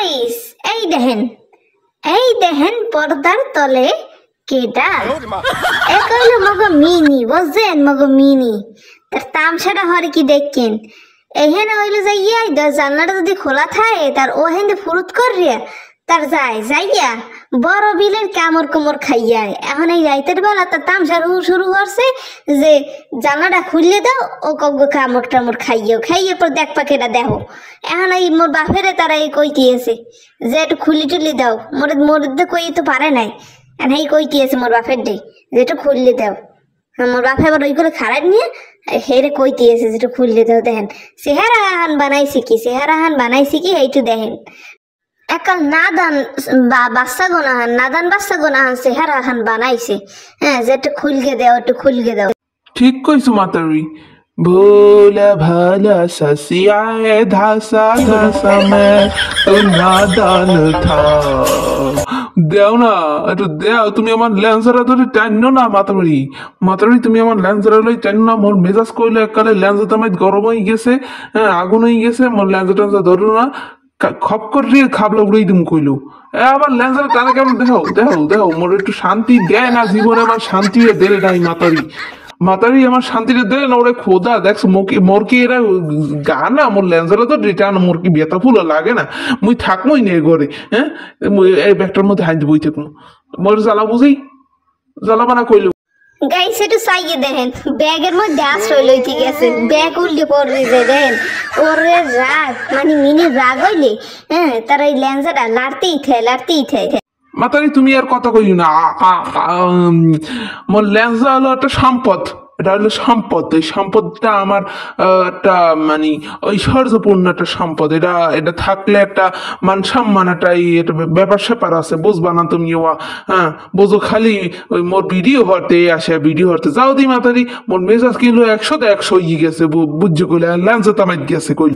guys এই দেখেন পর্দার তলে কেটা কইলো মগো মিনি বুঝছেন মগো মিনি তার তামসাটা হরে কি দেখেন এখানে হইলো যাইয়া জানলাটা যদি খোলা থাকে তার ওহেন ফুরুত করিয়া তার যাইয়া বড় বিলের কামড় কোমর খাইয়া এখন এই রাইতের বেলা তার তামসা শুরু করছে যে জানলাটা খুললে দাও ও কগ্গ কামড় টামড় খাইয়ে পর দেখ পাখিটা দেখো এখন এই মোর বাপেরে তারা এই কইতিয়েছে যে একটু খুলি টুলি দাও মোর কই তো পারে নাই এখন এই কইতিয়েছে মোর বাপের ডে যে একটু খুললে দাও মোর বাপে আবার ওই করে খারাপ নিয়ে হেরে কইতিয়েছে যে একটু খুললে দাও দেখেন চেহারাহান বানাইছি কি এইটু দেখেন একাল নাদান বাচ্চা গোনাহান চেহারাহান বানাইছে হ্যাঁ যে একটু খুলকে দাও ঠিক কইছো মাতারি भोला भाला ससियाए धासा धासा मैं तो नादान था দেও না একটু দেও তুমি আমার ল্যান্সারা ধরে টাইনো না মাতারি তুমি আমার ল্যান্সারা লই টাইনো না মোর মেজাজ কইলে এককালে ল্যান্সাটা মাই গরম হয়ে গেছে আগুন হয়ে গেছে মোর ল্যান্সাটা ধরো না খপ করে খাবলা উড়াই দিম কইলো আবার ল্যান্সারা টানা কেমন দেও মোর একটু শান্তি দেয় না জীবনে আমার শান্তি দেয় নাই মাতারি আমার শান্তিটা দেয় না ওরে খোদা দেখছ মোর কি এরা গানা মোর ল্যান্সারা তো রিটার্ন মোর কি বেতা ফুল লাগে না মুই থাকমই নে ঘরে হ্যাঁ এই ব্যাগটার মধ্যে হাইতে বই থাকবো মোর জ্বালা বুঝি জ্বালাবানা কইলো গাইস একটু চাইয়ে দেখেন ব্যাগের মধ্যে আশ্রয় লইতে গেছে ব্যাগ উল্টে পড়বে যে দেখেন ওরে রাগ মানে মিনি রাগ হইলে হ্যাঁ তার এই ল্যান্সাটা লাড়তেই থাকে মাতারি তুমি আর কথা কইও না মোর ল্যান্সা হলো একটা সম্পদ এটা হলো সম্পদ এই সম্পদটা আমার একটা মানে ঐশ্বর্যপূর্ণ একটা সম্পদ এটা থাকলে একটা মান সম্মান একটা ব্যাপার স্যাপার আছে বুঝবা না তুমি হ্যাঁ বোঝো খালি ওই মোর ভিডিও হতে যাও দি মাতারি মোর মেজাজ কিনলো 100 তে 100 গেছে বুঝছো কইলে ল্যান্সা তামাই গেছে কইল